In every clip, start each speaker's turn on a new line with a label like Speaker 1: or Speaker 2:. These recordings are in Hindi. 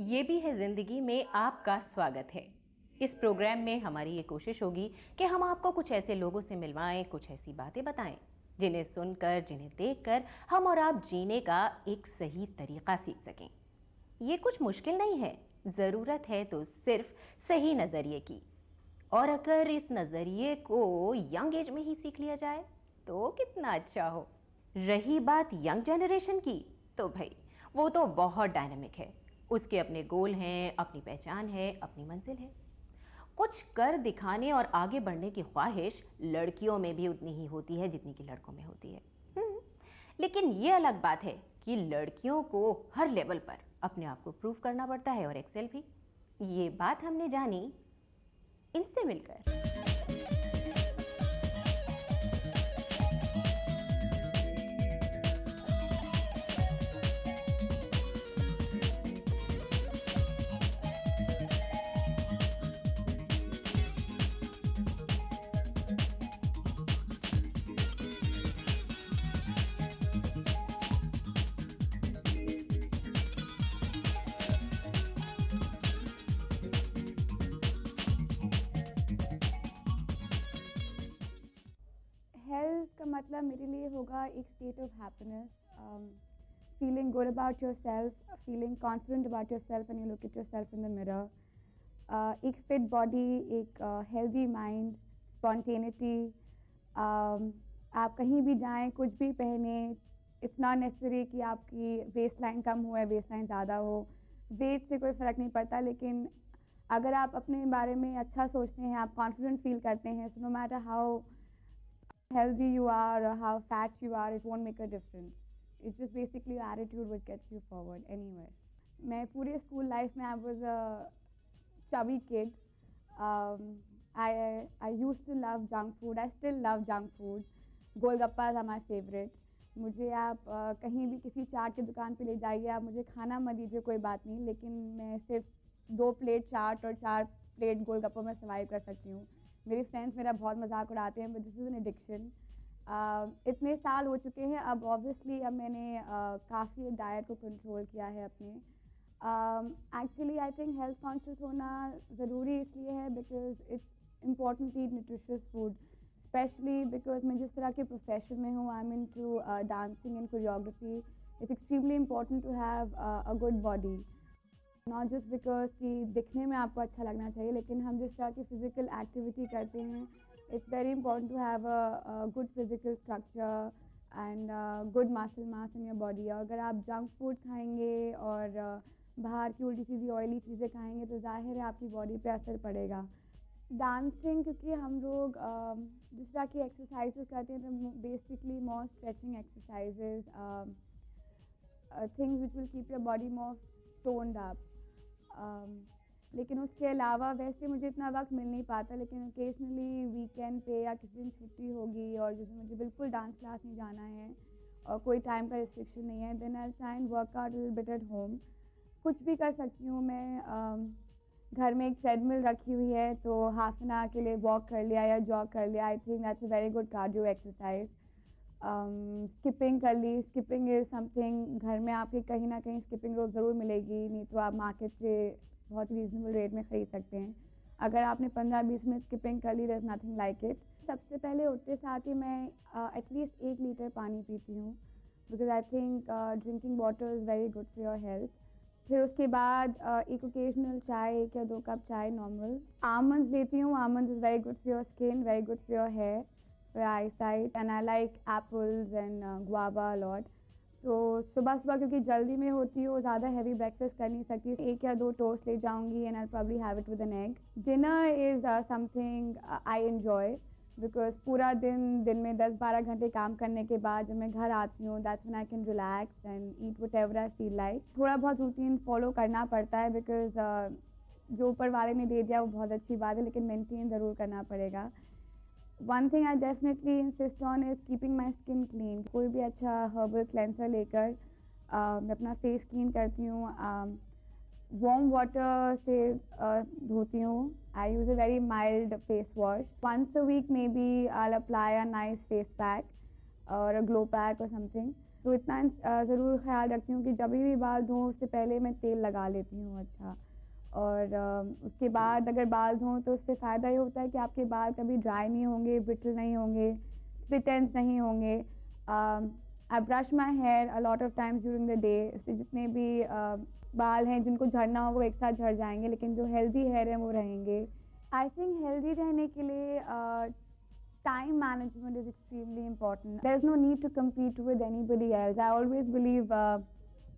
Speaker 1: ये भी है ज़िंदगी में आपका स्वागत है। इस प्रोग्राम में हमारी ये कोशिश होगी कि हम आपको कुछ ऐसे लोगों से मिलवाएं, कुछ ऐसी बातें बताएं जिन्हें सुनकर, जिन्हें देखकर हम और आप जीने का एक सही तरीका सीख सकें। ये कुछ मुश्किल नहीं है, ज़रूरत है तो सिर्फ सही नज़रिए की। और अगर इस नज़रिए को यंग एज में ही सीख लिया जाए तो कितना अच्छा हो। रही बात यंग जनरेशन की, तो भाई वो तो बहुत डायनामिक है। उसके अपने गोल हैं, अपनी पहचान है, अपनी मंजिल है। कुछ कर दिखाने और आगे बढ़ने की ख्वाहिश लड़कियों में भी उतनी ही होती है जितनी कि लड़कों में होती है। लेकिन ये अलग बात है कि लड़कियों को हर लेवल पर अपने आप को प्रूव करना पड़ता है और एक्सेल भी। ये बात हमने जानी इनसे मिलकर।
Speaker 2: हेल्थ का मतलब मेरे लिए होगा एक state of happiness, feeling good about your self, feeling confident about your self when you look at your self in the mirror, एक फिट बॉडी, एक हेल्दी माइंड, स्पॉन्टेनिटी। आप कहीं भी जाएं, कुछ भी पहने, इट्स नॉट नेसेसरी कि आपकी वेस्ट लाइन कम हो या वेस्ट लाइन ज़्यादा हो। वेट से कोई फ़र्क नहीं पड़ता, लेकिन अगर आप अपने बारे में अच्छा सोचते हैं, आप कॉन्फिडेंट फील करते हैं, so no matter how healthy you are or how fat you are, it won't make a difference. It's just basically your attitude which gets you forward anywhere. मैं पूरे school life में I was a chubby kid. I used to love junk food. I still love junk food. Golgappas are my favorite. मुझे आप कहीं भी किसी चाट की दुकान पे ले जाइए, आप मुझे खाना मत दीजिए, कोई बात नहीं, लेकिन मैं सिर्फ 2 प्लेट चाट और 4 प्लेट गोलगप्पा में सर्वाइव कर सकती हूँ। मेरे फ्रेंड्स मेरा बहुत मजाक उड़ाते हैं, but this is an addiction. इतने साल हो चुके हैं, अब ऑब्वियसली अब मैंने काफ़ी डाइट को कंट्रोल किया है अपने। Actually I think health conscious होना ज़रूरी इसलिए है because it's important to eat nutritious food, especially because मैं जिस तरह के प्रोफेशन में हूँ, I am into dancing and choreography. It's extremely important to have a good body, not just because कि दिखने में आपको अच्छा लगना चाहिए, लेकिन हम जिस तरह की फिजिकल एक्टिविटी करते हैं, it's very important to have a good physical structure and good muscle mass in your body. और अगर आप जंक फूड खाएंगे और बाहर की उल्टी सीधी ऑयली चीज़ें खाएंगे तो जाहिर है आपकी बॉडी पे असर पड़ेगा। डांसिंग, क्योंकि हम लोग जिस तरह की एक्सरसाइजेस करते हैं, तो basically more stretching exercises, things which will keep your body more toned up. लेकिन उसके अलावा वैसे मुझे इतना वक्त मिल नहीं पाता, लेकिन ओकेजनली वीकेंड पे या किसी दिन छुट्टी होगी और जैसे मुझे बिल्कुल डांस क्लास नहीं जाना है और कोई टाइम का रिस्ट्रिक्शन नहीं है, then I try and work out little bit at home. कुछ भी कर सकती हूँ मैं। घर में एक ट्रेडमिल रखी हुई है, तो हाफ एन आवर के लिए वॉक कर लिया या जॉग कर लिया, I think that's a very good cardio exercise. Skipping कर ली। स्किपिंग इज़ समथिंग, घर में आपके कहीं ना कहीं स्किपिंग रोप ज़रूर मिलेगी, नहीं तो आप मार्केट से बहुत रीजनेबल रेट में ख़रीद सकते हैं। अगर आपने 15-20 मिनट स्किपिंग कर ली, there is nothing like it. सबसे पहले उठते साथ ही मैं एटलीस्ट 1 लीटर पानी पीती हूँ, because I think drinking water is very good for your health. फिर उसके बाद एक ओकेजनल चाय, 1 या 2 कप चाय नॉर्मल। आमंड्स लेती हूँ। Almonds is very good for your skin, very good for your hair, for eyesight, and I like apples and guava a lot. तो सुबह सुबह क्योंकि जल्दी में होती हो, ज़्यादा हैवी ब्रेकफास्ट कर नहीं सकती, 1 या 2 टोस्ट ले जाऊंगी and I probably have it with an egg. Dinner is something I enjoy, because पूरा दिन में 10-12 घंटे काम करने के बाद जब मैं घर आती हूँ, that's when I can relax and eat whatever I feel like. थोड़ा बहुत रूटीन फॉलो करना पड़ता है, बिकॉज जो ऊपर वाले ने दे दिया वो बहुत अच्छी बात है, लेकिन मेंटेन ज़रूर करना पड़ेगा। One thing I definitely insist on is keeping my skin clean. कोई भी अच्छा herbal cleanser लेकर मैं अपना फेस क्लीन करती हूँ, वार्म वाटर से धोती हूँ। I use a very mild face wash. Once a week maybe I'll apply a nice face pack or a glow pack or something. तो इतना ज़रूर ख़्याल रखती हूँ कि जब भी बाल धोऊँ उससे पहले मैं तेल लगा लेती हूँ अच्छा। और उसके बाद अगर बाल धोऊँ तो उससे फ़ायदा ये होता है कि आपके बाल कभी ड्राई नहीं होंगे, ब्रिटल नहीं होंगे, स्प्लिट एंड्स नहीं होंगे। I brush my hair a lot of times during the day. उससे जितने भी बाल हैं जिनको झड़ना हो वो एक साथ झड़ जाएँगे, लेकिन जो हेल्दी हेयर हैं वो रहेंगे। आई थिंक हेल्दी रहने के लिए time management is extremely important. There is no need to compete with anybody else. I always believe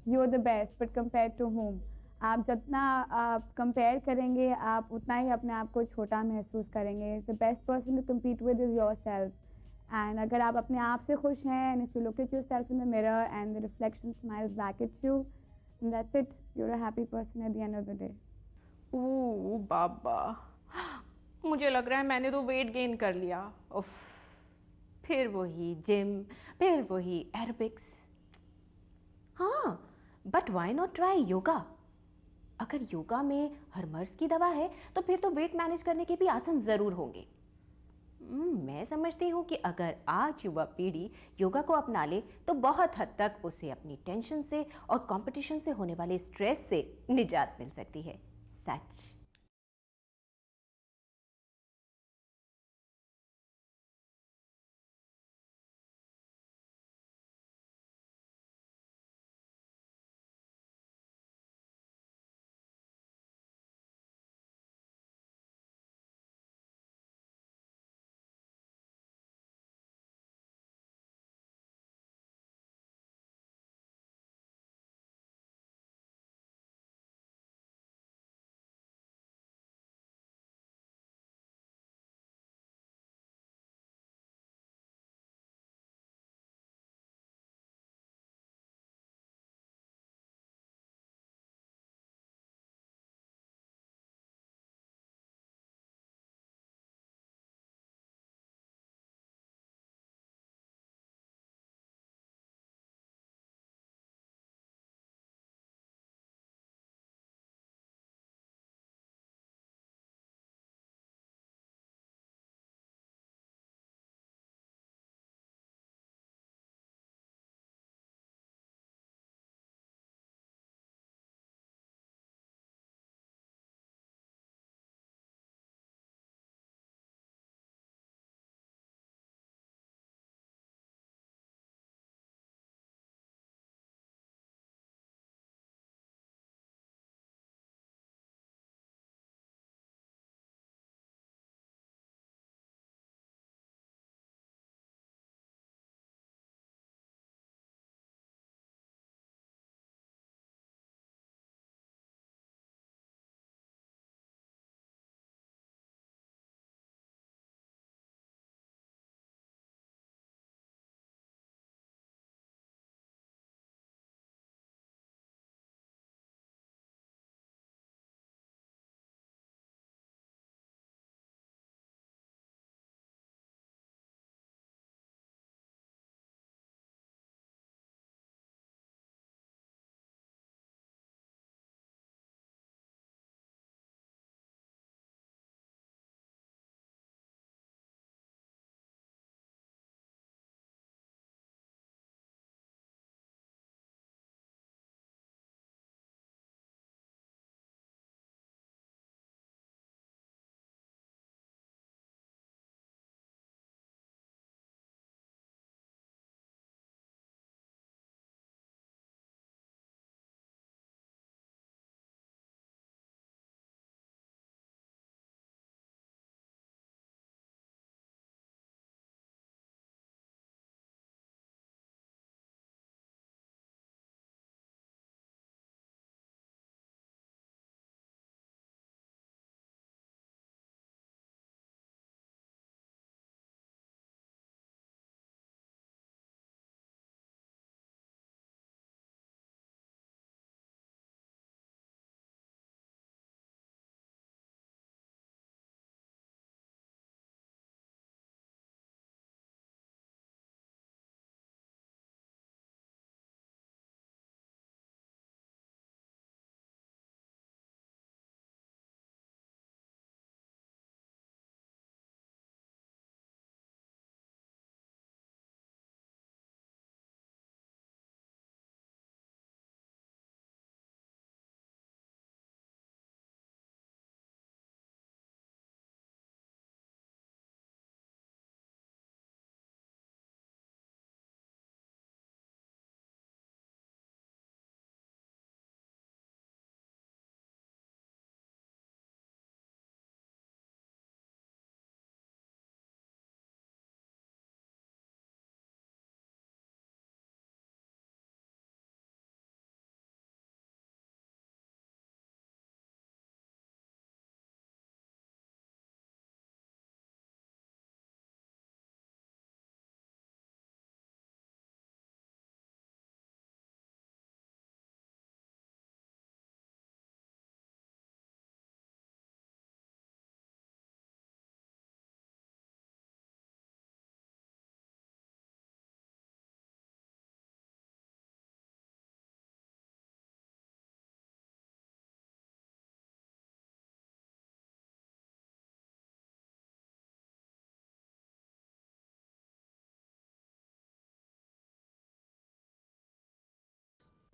Speaker 2: you're the best, but compared to whom? आप जितना कंपेयर करेंगे आप उतना ही अपने आप को छोटा महसूस करेंगे. The best person to compete with is yourself. And अगर आप अपने आप से खुश हैं, and if you look at yourself in the mirror and the reflection smiles back at you, then that's it. You're a happy person at the end of the day.
Speaker 1: ओह बाबा, मुझे लग रहा है मैंने तो वेट गेन कर लिया। उफ, फिर वही जिम, फिर वही एरोबिक्स। हाँ, but why not try yoga? अगर योगा में हर मर्ज की दवा है तो फिर तो वेट मैनेज करने के भी आसन ज़रूर होंगे। मैं समझती हूँ कि अगर आज युवा पीढ़ी योगा को अपना ले तो बहुत हद तक उसे अपनी टेंशन से और कंपटीशन से होने वाले स्ट्रेस से निजात मिल सकती है। सच।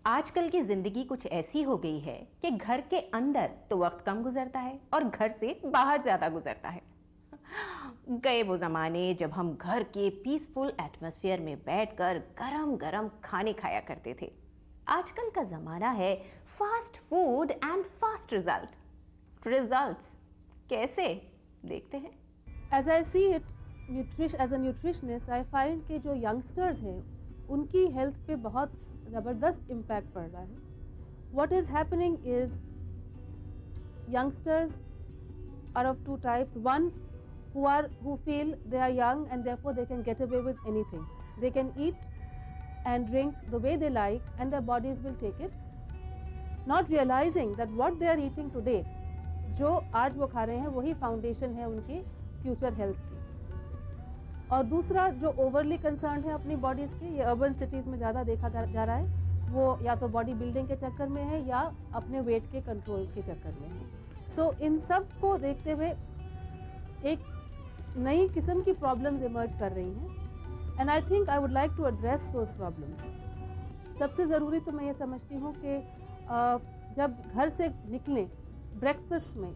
Speaker 1: आजकल की ज़िंदगी कुछ ऐसी हो गई है कि घर के अंदर तो वक्त कम गुजरता है और घर से बाहर ज़्यादा गुजरता है। गए वो ज़माने जब हम घर के पीसफुल एटमॉस्फेयर में बैठकर गरम गरम खाने खाया करते थे। आजकल का ज़माना है fast food and fast results कैसे, देखते हैं।
Speaker 3: As I see it, as a nutritionist, I find कि जो youngsters हैं उनकी health पे बहुत ज़बरदस्त impact पड़ रहा है. What is happening is youngsters are of two types. One who feel they are young and therefore they can get away with anything. They can eat and drink the way they like and their bodies will take it, not realizing that what they are eating today, जो आज वो खा रहे हैं वही फाउंडेशन है उनकी फ्यूचर हेल्थ की. और दूसरा जो ओवरली कंसर्न है अपनी बॉडीज़ की, ये अर्बन सिटीज़ में ज़्यादा देखा जा रहा है, वो या तो बॉडी बिल्डिंग के चक्कर में है या अपने वेट के कंट्रोल के चक्कर में है. सो इन सब को देखते हुए एक नई किस्म की प्रॉब्लम्स इमर्ज कर रही हैं and I think I would like to address those problems. सबसे ज़रूरी तो मैं ये समझती हूँ कि जब घर से निकलें ब्रेकफास्ट में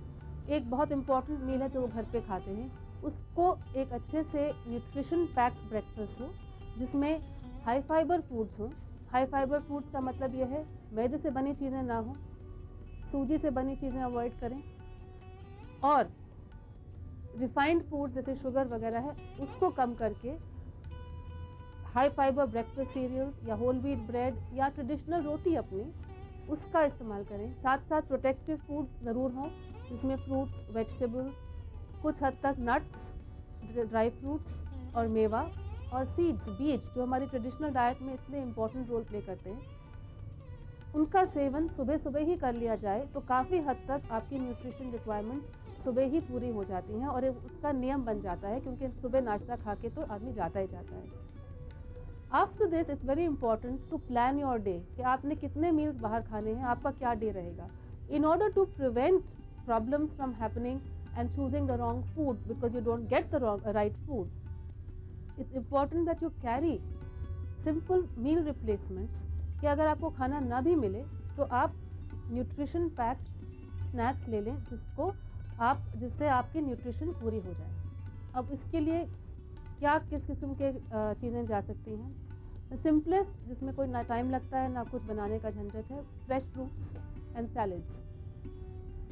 Speaker 3: एक बहुत इम्पॉर्टेंट मील है जो वो घर पे खाते हैं, उसको एक अच्छे से न्यूट्रिशन पैक्ड ब्रेकफास्ट हो जिसमें हाई फाइबर फूड्स हों. हाई फाइबर फूड्स का मतलब ये है मैदे से बनी चीज़ें ना हो, सूजी से बनी चीज़ें अवॉइड करें और रिफाइंड फूड्स जैसे शुगर वगैरह है उसको कम करके हाई फाइबर ब्रेकफास्ट सीरियल्स या होल व्हीट ब्रेड या ट्रेडिशनल रोटी अपनी उसका इस्तेमाल करें. साथ साथ प्रोटेक्टिव फूड्स ज़रूर हों जिसमें फ्रूट्स, वेजिटेबल्स, कुछ हद तक नट्स, ड्राई फ्रूट्स और मेवा और सीड्स, बीज जो हमारी ट्रेडिशनल डाइट में इतने इम्पॉर्टेंट रोल प्ले करते हैं, उनका सेवन सुबह सुबह ही कर लिया जाए तो काफ़ी हद तक आपकी न्यूट्रिशन रिक्वायरमेंट्स सुबह ही पूरी हो जाती हैं और उसका नियम बन जाता है क्योंकि सुबह नाश्ता खा के तो आदमी जाता ही जाता है. After this it's very important to plan your day कि आपने कितने मील्स बाहर खाने हैं, आपका क्या डे रहेगा. In order to prevent problems from happening and choosing the wrong food because you don't get the right food, it's important that you carry simple meal replacements कि अगर आपको खाना ना भी मिले तो आप न्यूट्रिशन पैक्ड स्नैक्स ले लें जिससे आपकी न्यूट्रिशन पूरी हो जाए. अब इसके लिए क्या किस किस्म के चीज़ें जा सकती हैं. सिंपलेस्ट जिसमें कोई ना टाइम लगता है ना कुछ बनाने का झंझट है, fresh fruits and salads.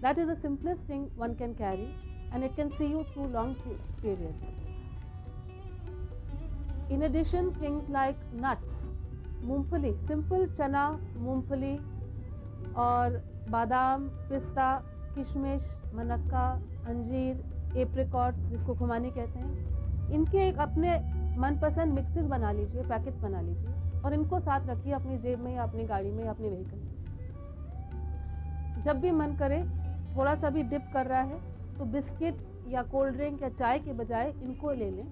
Speaker 3: That is the simplest thing one can carry and it can see you through long periods. In addition, things like nuts, मूंगफली, simple चना, मूंगफली और बादाम, पिस्ता, किशमिश, मनक्का, अंजीर, एप्रिकॉट्स जिसको खुमानी कहते हैं, इनके एक अपने मनपसंद मिक्सेस बना लीजिए, पैकेट्स बना लीजिए और इनको साथ रखिए अपनी जेब में या अपनी गाड़ी में या अपने व्हीकल में. जब भी मन करे थोड़ा सा भी डिप कर रहा है तो बिस्किट या कोल्ड ड्रिंक या चाय के बजाय इनको ले लें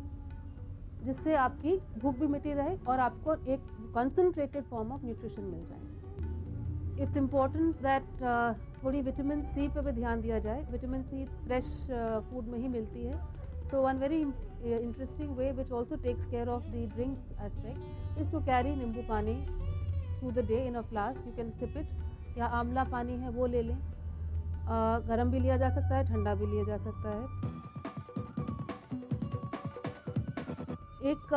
Speaker 3: जिससे आपकी भूख भी मिटी रहे और आपको एक कंसंट्रेटेड फॉर्म ऑफ न्यूट्रिशन मिल जाए. इट्स इम्पॉर्टेंट दैट थोड़ी विटामिन सी पे भी ध्यान दिया जाए. विटामिन सी फ्रेश फूड में ही मिलती है. So one very interesting way which also takes care of the drinks aspect is to carry nimbu pani through the day in a flask. You can sip it. या आंवला पानी है वो ले लें. गरम भी लिया जा सकता है, ठंडा भी लिया जा सकता है. एक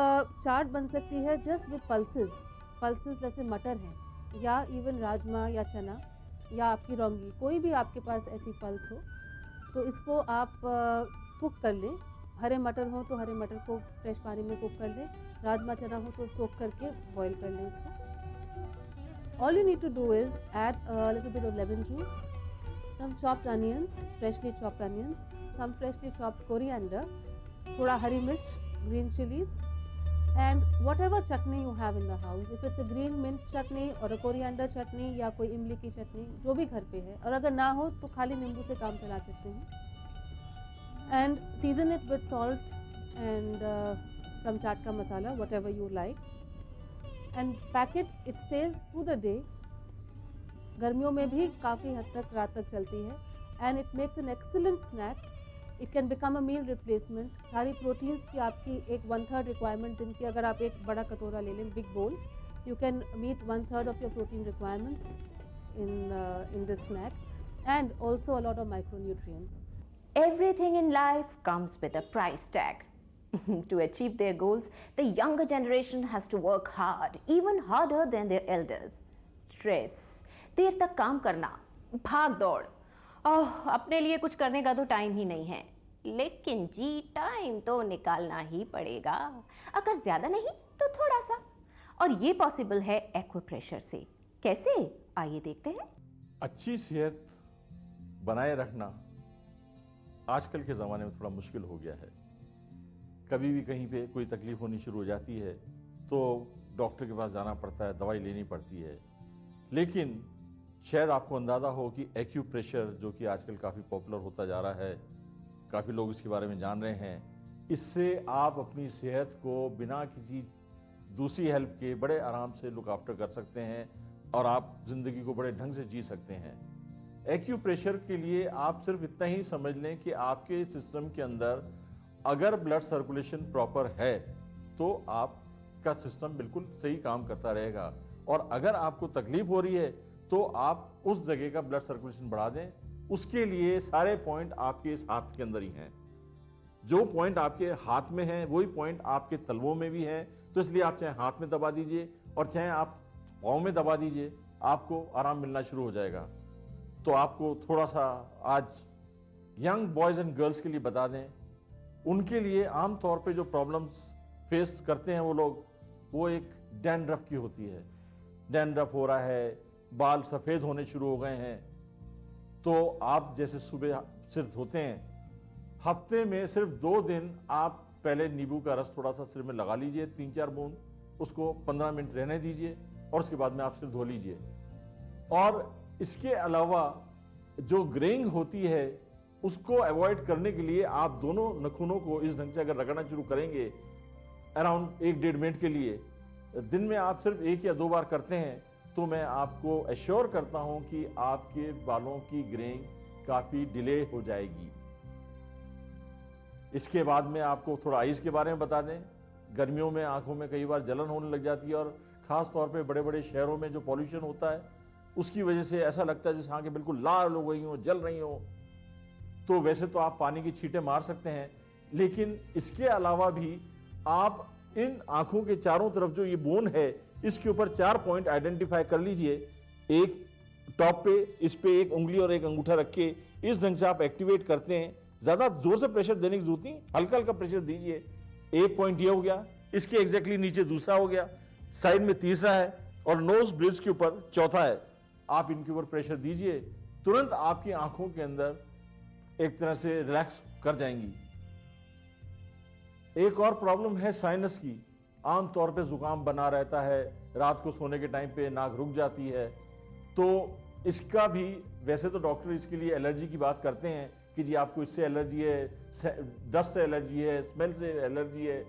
Speaker 3: चार्ट बन सकती है जस्ट विद पल्सेस जैसे मटर है या इवन राजमा या चना या आपकी रौंगी, कोई भी आपके पास ऐसी पल्स हो तो इसको आप कुक कर लें. हरे मटर हो तो हरे मटर को फ्रेश पानी में कुक कर लें. राजमा चना हो तो सोक करके बॉईल कर लें उसको. All you need to do is add a little bit of lemon juice, some chopped onions, freshly chopped onions, some freshly chopped coriander, thoda hari mirch, green chilies, and whatever chutney you have in the house. If it's a green mint chutney or a coriander chutney या कोई इमली की चटनी जो भी घर पे है, और अगर ना हो तो खाली नींबू से काम चला सकते हैं. And season it with salt and some chaat ka masala, whatever you like. And pack it, it stays through the day. गर्मियों में भी काफ़ी हद तक रात तक चलती है. And it makes an excellent snack. It can become a meal replacement. सारी प्रोटीन्स की आपकी एक 1/3 रिक्वायरमेंट दिन की अगर आप एक बड़ा कटोरा ले लें, बिग बोल, You can meet 1/3 of your protein requirements in this snack, and also a lot of micronutrients.
Speaker 1: Everything in life comes with a price tag. To achieve their goals, the younger generation has to work hard, even harder than their elders. Stress, देर तक काम करना, भाग दौड़, अपने लिए कुछ करने का तो टाइम ही नहीं है। लेकिन जी टाइम तो निकालना ही पड़ेगा, अगर ज्यादा नहीं तो थोड़ा सा। और ये पॉसिबल है एक्वाप्रेशर से। कैसे, आइए देखते हैं।
Speaker 4: अच्छी सेहत बनाए रखना आजकल के ज़माने में थोड़ा मुश्किल हो गया है। कभी भी कहीं पे कोई तकलीफ होनी शुरू हो जाती है तो डॉक्टर के पास जाना पड़ता है, दवाई लेनी पड़ती है। लेकिन शायद आपको अंदाज़ा हो कि एक्यूप्रेशर, जो कि आजकल काफ़ी पॉपुलर होता जा रहा है, काफ़ी लोग इसके बारे में जान रहे हैं, इससे आप अपनी सेहत को बिना किसी दूसरी हेल्प के बड़े आराम से लुक आफ्टर कर सकते हैं और आप ज़िंदगी को बड़े ढंग से जी सकते हैं। एक्यूप्रेशर के लिए आप सिर्फ इतना ही समझ लें कि आपके सिस्टम के अंदर अगर ब्लड सर्कुलेशन प्रॉपर है तो आपका सिस्टम बिल्कुल सही काम करता रहेगा, और अगर आपको तकलीफ हो रही है तो आप उस जगह का ब्लड सर्कुलेशन बढ़ा दें। उसके लिए सारे पॉइंट आपके इस हाथ के अंदर ही हैं। जो पॉइंट आपके हाथ में है वही पॉइंट आपके तलवों में भी है, तो इसलिए आप चाहे हाथ में दबा दीजिए और चाहे आप पाँव में दबा दीजिए, आपको आराम मिलना शुरू हो जाएगा। तो आपको थोड़ा सा आज यंग बॉयज़ एंड गर्ल्स के लिए बता दें, उनके लिए आम तौर पे जो प्रॉब्लम्स फेस करते हैं वो लोग, वो एक डैंड्रफ की होती है। डैंड्रफ हो रहा है, बाल सफ़ेद होने शुरू हो गए हैं, तो आप जैसे सुबह सिर धोते हैं, हफ्ते में सिर्फ 2 दिन आप पहले नींबू का रस थोड़ा सा सिर में लगा लीजिए, 3-4 बूंद, उसको 15 मिनट रहने दीजिए और उसके बाद में आप सिर धो लीजिए। और इसके अलावा जो ग्रेइंग होती है उसको अवॉइड करने के लिए आप दोनों नखूनों को इस ढंग से अगर रगड़ना शुरू करेंगे अराउंड 1-1.5 मिनट के लिए, दिन में आप सिर्फ 1 या 2 बार करते हैं, तो मैं आपको एश्योर करता हूं कि आपके बालों की ग्रेइंग काफी डिले हो जाएगी। इसके बाद में आपको थोड़ा आइज के बारे में बता दें। गर्मियों में आंखों में कई बार जलन होने लग जाती है, और खास तौर पे बड़े बड़े शहरों में जो पॉल्यूशन होता है उसकी वजह से ऐसा लगता है जैसे आंखें बिल्कुल लाल हो गई हो, जल रही हो। तो वैसे तो आप पानी की छींटें मार सकते हैं, लेकिन इसके अलावा भी आप इन आंखों के चारों तरफ जो ये बोन है इसके ऊपर 4 पॉइंट आइडेंटिफाई कर लीजिए। एक टॉप पे, इस पे एक उंगली और एक अंगूठा रख के इस ढंग से आप एक्टिवेट करते हैं। ज्यादा जोर से प्रेशर देने की जरूरत नहीं, हल्का हल्का प्रेशर दीजिए। एक पॉइंट ये हो गया, इसके एग्जैक्टली नीचे दूसरा हो गया, साइड में तीसरा है और नोज ब्रिज के ऊपर चौथा है। आप इनके ऊपर प्रेशर दीजिए, तुरंत आपकी आंखों के अंदर एक तरह से रिलैक्स कर जाएंगी। एक और प्रॉब्लम है साइनस की। आम तौर पे जुकाम बना रहता है, रात को सोने के टाइम पे नाक रुक जाती है, तो इसका भी वैसे तो डॉक्टर इसके लिए एलर्जी की बात करते हैं कि जी आपको इससे एलर्जी है, डस्ट से एलर्जी है, स्मेल से एलर्जी है,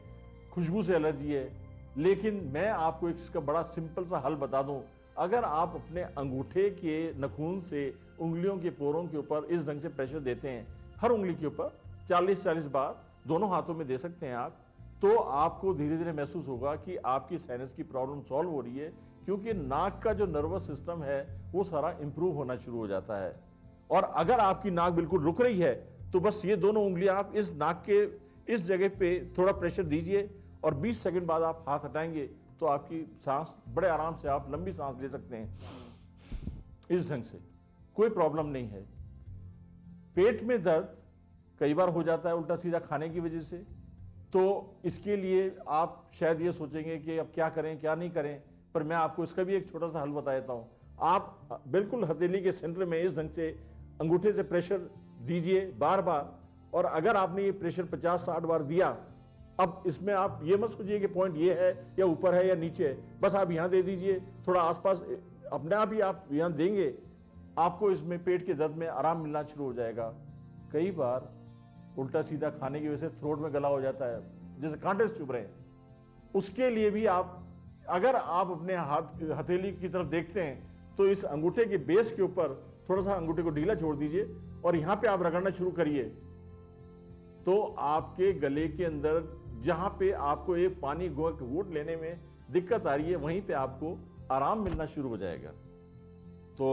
Speaker 4: खुशबू से एलर्जी है। लेकिन मैं आपको इसका बड़ा सिंपल सा हल बता दूं। अगर आप अपने अंगूठे के नखून से उंगलियों के पोरों के ऊपर इस ढंग से प्रेशर देते हैं, हर उंगली के ऊपर 40-40 बार दोनों हाथों में दे सकते हैं आप, तो आपको धीरे धीरे महसूस होगा कि आपकी साइनस की प्रॉब्लम सॉल्व हो रही है, क्योंकि नाक का जो नर्वस सिस्टम है वो सारा इंप्रूव होना शुरू हो जाता है। और अगर आपकी नाक बिल्कुल रुक रही है तो बस ये दोनों उंगलियां आप इस नाक के इस जगह पे थोड़ा प्रेशर दीजिए और 20 सेकंड बाद आप हाथ हटाएंगे तो आपकी सांस बड़े आराम से आप लंबी सांस ले सकते हैं। इस ढंग से कोई प्रॉब्लम नहीं है। पेट में दर्द कई बार हो जाता है उल्टा सीधा खाने की वजह से, तो इसके लिए आप शायद ये सोचेंगे कि अब क्या करें क्या नहीं करें, पर मैं आपको इसका भी एक छोटा सा हल बता देता हूं। आप बिल्कुल हथेली के सेंटर में इस ढंग से अंगूठे से प्रेशर दीजिए बार बार, और अगर आपने ये प्रेशर 50-60 बार दिया, अब इसमें आप ये मत सोचिए कि पॉइंट ये है या ऊपर है या नीचे है, बस आप यहां दे दीजिए, थोड़ा आसपास अपने आप ही आप यहां देंगे, आपको इसमें पेट के दर्द में आराम मिलना शुरू हो जाएगा। कई बार उल्टा सीधा खाने की वजह से थ्रोट में गला हो जाता है, जैसे कांटे से चुभ रहे हैं, उसके लिए भी आप अगर आप अपने हथेली की तरफ देखते हैं तो इस अंगूठे के बेस के ऊपर थोड़ा सा अंगूठे को ढीला छोड़ दीजिए और यहां पे आप रगड़ना शुरू करिए, तो आपके गले के अंदर जहां पे आपको एक पानी घूंट लेने में दिक्कत आ रही है वहीं पे आपको आराम मिलना शुरू हो जाएगा। तो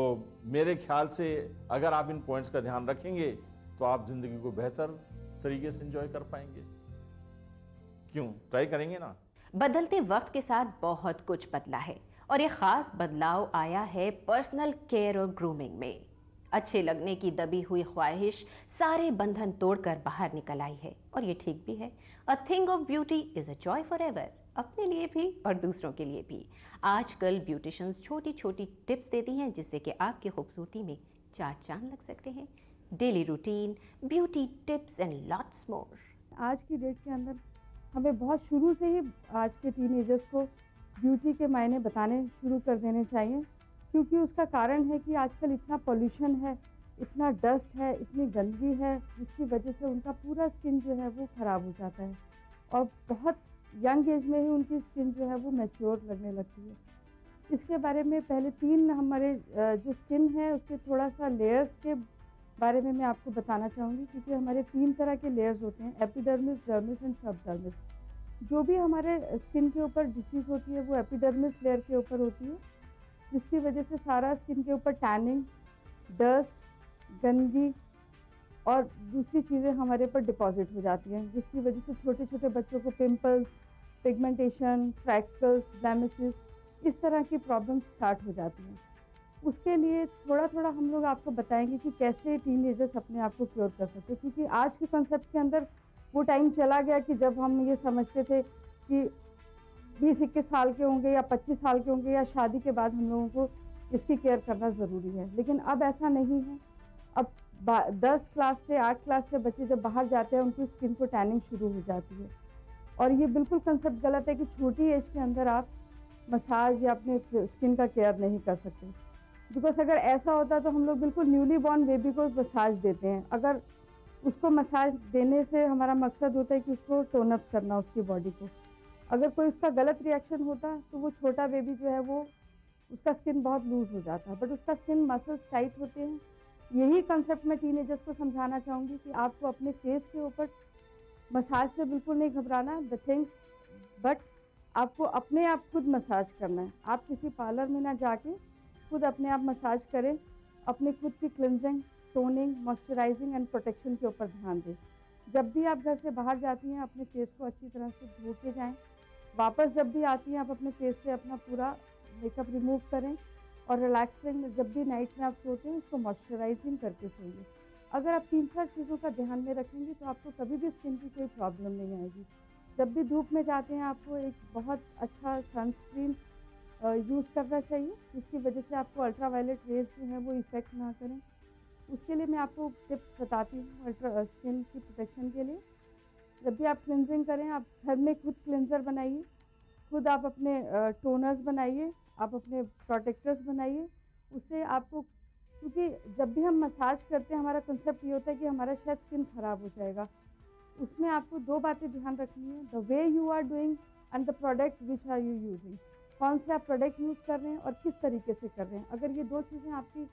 Speaker 4: मेरे ख्याल से अगर आप इन पॉइंट्स का ध्यान रखेंगे तो आप जिंदगी को बेहतर तरीके से एंजॉय कर पाएंगे। क्यों, ट्राई करेंगे ना?
Speaker 1: बदलते वक्त के साथ बहुत कुछ बदला है और ये खास बदलाव आया है पर्सनल केयर और ग्रूमिंग में। अच्छे लगने की दबी हुई ख्वाहिश सारे बंधन तोड़कर बाहर निकल आई है और ये ठीक भी है। A thing of beauty is a joy for ever, अपने लिए भी और दूसरों के लिए भी। आजकल ब्यूटिशियंस छोटी छोटी टिप्स देती हैं जिससे कि आपकी खूबसूरती में चार चांद लग सकते हैं। Daily routine, beauty tips and lots more.
Speaker 2: आज की डेट के अंदर हमें बहुत शुरू से ही आज के टीनेजर्स को ब्यूटी के मायने बताने शुरू कर देने चाहिए, क्योंकि उसका कारण है कि आजकल इतना पोल्यूशन है, इतना डस्ट है, इतनी गंदगी है, जिसकी वजह से उनका पूरा स्किन जो है वो ख़राब हो जाता है और बहुत यंग एज में ही उनकी स्किन जो है वो मैच्योर लगने लगती है। इसके बारे में पहले 3 हमारे जो स्किन है उसके थोड़ा सा लेयर्स के बारे में मैं आपको बताना चाहूँगी, क्योंकि हमारे 3 तरह के लेयर्स होते हैं, एपिडर्मिस, डर्मिस एंड सबडर्मिस। जो भी हमारे स्किन के ऊपर डिसीज होती है वो एपिडर्मिस लेयर के ऊपर होती है, जिसकी वजह से सारा स्किन के ऊपर टैनिंग, डस्ट, गंदगी और दूसरी चीज़ें हमारे पर डिपॉजिट हो जाती हैं, जिसकी वजह से छोटे छोटे बच्चों को पिंपल्स, पिगमेंटेशन, फ्रैक्चर्स, ब्लेमिशेस, इस तरह की प्रॉब्लम्स स्टार्ट हो जाती हैं। उसके लिए थोड़ा थोड़ा हम लोग आपको बताएंगे कि कैसे टीनेजर्स अपने आप को क्योर कर सकते हैं, क्योंकि आज के कंसेप्ट के अंदर वो टाइम चला गया कि जब हम ये समझते थे कि 20-21 साल के होंगे या 25 साल के होंगे या शादी के बाद हम लोगों को इसकी केयर करना ज़रूरी है, लेकिन अब ऐसा नहीं है। अब 10 क्लास से 8 क्लास से बच्चे जब बाहर जाते हैं उनकी स्किन को टैनिंग शुरू हो जाती है और ये बिल्कुल कंसेप्ट गलत है कि छोटी एज के अंदर आप मसाज या अपने स्किन का केयर नहीं कर सकते। बिकॉज अगर ऐसा होता तो हम लोग बिल्कुल न्यूली बॉर्न बेबी को मसाज देते हैं। अगर उसको मसाज देने से हमारा मकसद होता है कि उसको टोन अप करना उसकी बॉडी को, अगर कोई उसका गलत रिएक्शन होता तो वो छोटा बेबी जो है वो उसका स्किन बहुत लूज हो जाता है, बट उसका स्किन मसल्स टाइट होते हैं। यही कंसेप्ट मैं टीनेजर्स को समझाना चाहूँगी कि आपको अपने फेस के ऊपर मसाज से बिल्कुल नहीं घबराना, द थिंग्स, बट आपको अपने आप खुद मसाज करना है। आप किसी पार्लर में ना जाके खुद अपने आप मसाज करें, अपने खुद की cleansing, toning, moisturising and protection के ऊपर ध्यान दें। जब भी आप घर से बाहर जाती हैं अपने फेस को अच्छी तरह से धो के जाएँ। वापस जब भी आती हैं आप अपने फेस से अपना पूरा मेकअप रिमूव करें और रिलैक्सिंग में जब भी नाइट में आप सोते हैं उसको मॉइस्चराइजिंग करके सोइए। अगर आप 3-4 चीज़ों का ध्यान में रखेंगे तो आपको कभी भी स्किन की कोई प्रॉब्लम नहीं आएगी। जब भी धूप में जाते हैं आपको एक बहुत अच्छा सनस्क्रीन यूज़ करना चाहिए, जिसकी वजह से आपको अल्ट्रावायलेट रेज जो है वो इफ़ेक्ट ना करें। उसके लिए मैं आपको टिप्स बताती हूँ स्किन की प्रोटेक्शन के लिए। जब भी आप क्लिनजिंग करें आप घर में खुद क्लिनजर बनाइए, खुद आप अपने टोनर्स बनाइए, आप अपने प्रोटेक्टर्स बनाइए। उससे आपको, क्योंकि जब भी हम मसाज करते हैं हमारा कंसेप्ट ये होता है कि हमारा शायद स्किन ख़राब हो जाएगा। उसमें आपको 2 बातें ध्यान रखनी है, the way you are doing and the product which are you using. कौन से आप प्रोडक्ट यूज़ कर रहे हैं और किस तरीके से कर रहे हैं। अगर ये 2 चीज़ें आपकी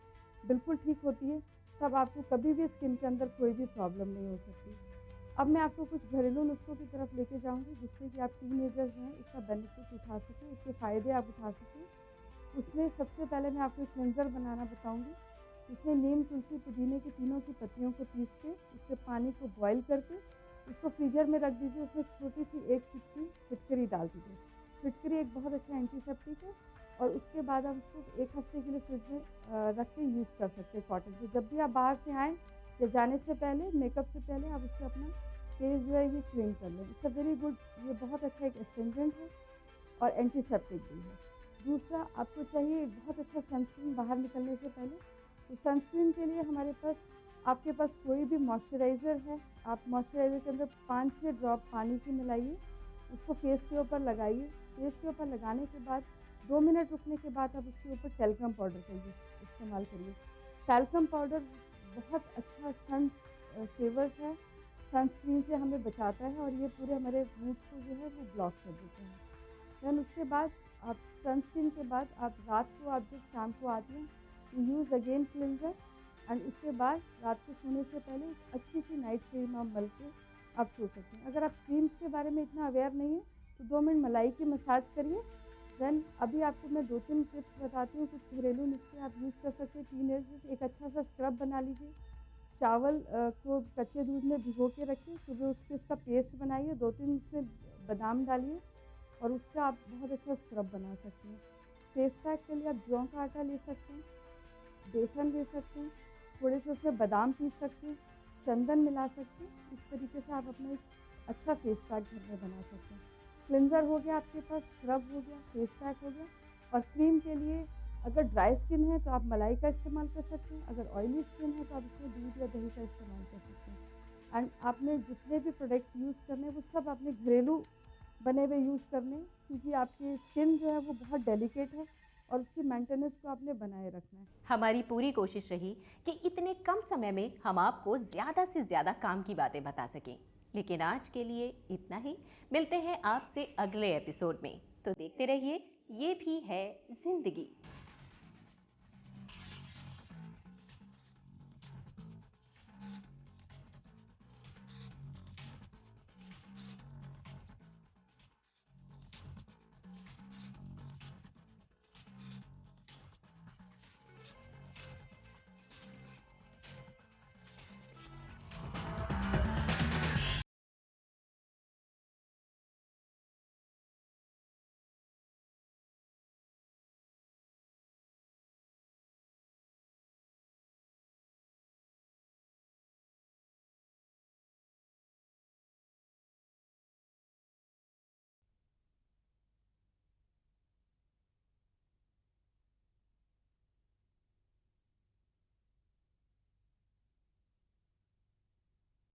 Speaker 2: बिल्कुल ठीक होती है तब आपको कभी भी स्किन के अंदर कोई भी प्रॉब्लम नहीं हो सकती। अब मैं आपको कुछ घरेलू नुस्खों की तरफ लेके जाऊंगी जिससे कि आप टीनेजर्स हैं इसका बेनिफिट उठा सकें, इसके फ़ायदे आप उठा सकें। उसमें सबसे पहले मैं आपको क्लिनजर बनाना बताऊंगी। इसमें नीम, तुलसी, पुदीने की तीनों की पत्तियों को पीस के उसके पानी को बॉयल करके उसको फ्रीजर में रख दीजिए। उसमें छोटी सी 1 चुटकी फिटकरी डाल दीजिए। फिटकरी एक बहुत अच्छा एंटीसेप्टिक है और उसके बाद आप उसको 1 हफ्ते के लिए फ्रिज में रख के यूज़ कर सकते हैं कॉटन से। जब भी आप बाहर से आएँ या जाने से पहले, मेकअप से पहले आप उससे अपना फेस जो है ये क्लीन कर लें। इट्स अ वेरी गुड, ये बहुत अच्छा एक एस्टेंजेंट है और एंटीसेप्टिक भी है। दूसरा, आपको चाहिए बहुत अच्छा सनस्क्रीन बाहर निकलने से पहले। तो सनस्क्रीन के लिए हमारे पास, आपके पास कोई भी मॉइस्चराइज़र है, आप मॉइस्चराइज़र के अंदर 5-6 ड्रॉप पानी की मिलाइए, उसको फेस के ऊपर लगाइए। फेस के ऊपर लगाने के बाद 2 मिनट रुकने के बाद आप उसके ऊपर टैल्कम पाउडर का इस्तेमाल करिए। टैल्कम पाउडर बहुत अच्छा सन सेवर्स है, सनस्क्रीन से हमें बचाता है और ये पूरे हमारे रूट्स को जो है वो ब्लॉक कर देते हैं। दैन उसके बाद आप सनस्क्रीन के बाद आप रात को, आप जब शाम को आती हैं, you use again cleanser and उसके बाद रात को सोने से पहले अच्छी सी नाइट क्रीम आप मल के आप सो सकते हैं। अगर आप क्रीम्स के बारे में इतना अवेयर नहीं है तो 2 मिनट मलाई की मसाज करिए देन अभी आपको मैं 2-3 टिप्स बताती हूँ, कुछ घरेलू नुस्खे आप यूज़ कर सकते हैं। टीनेजर्स एक अच्छा सा स्क्रब बना लीजिए। चावल को कच्चे दूध में भिगो के रखिए, सुबह उठ के उसका पेस्ट बनाइए, 2-3 उसमें बादाम डालिए और उसका आप बहुत अच्छा स्क्रब बना सकते हैं। फेस पैक के लिए आप जौ का आटा ले सकते हैं, बेसन ले सकते हैं, थोड़े से उसमें बादाम पीस सकते हैं, चंदन मिला सकते हैं। इस तरीके से आप अपना एक अच्छा फेस पैक घर में बना सकते हैं। क्लिनजर हो गया आपके पास, स्क्रब हो गया, फेस पैक हो गया। और क्रीम के लिए अगर ड्राई स्किन है तो आप मलाई का इस्तेमाल कर सकते हैं, अगर ऑयली स्किन है तो आप इसमें दूध या दही का इस्तेमाल कर सकते हैं। एंड आपने जितने भी प्रोडक्ट यूज़ करने हैं वो सब अपने घरेलू बने हुए यूज़ करने हैं, क्योंकि आपकी स्किन जो है वो बहुत डेलिकेट है और उसकी मेंटेनेंस को आपने बनाए रखना है।
Speaker 1: हमारी पूरी कोशिश रही कि इतने कम समय में हम आपको ज़्यादा से ज़्यादा काम की बातें बता सकें, लेकिन आज के लिए इतना ही। मिलते हैं आपसे अगले एपिसोड में, तो देखते रहिए ये भी है जिंदगी।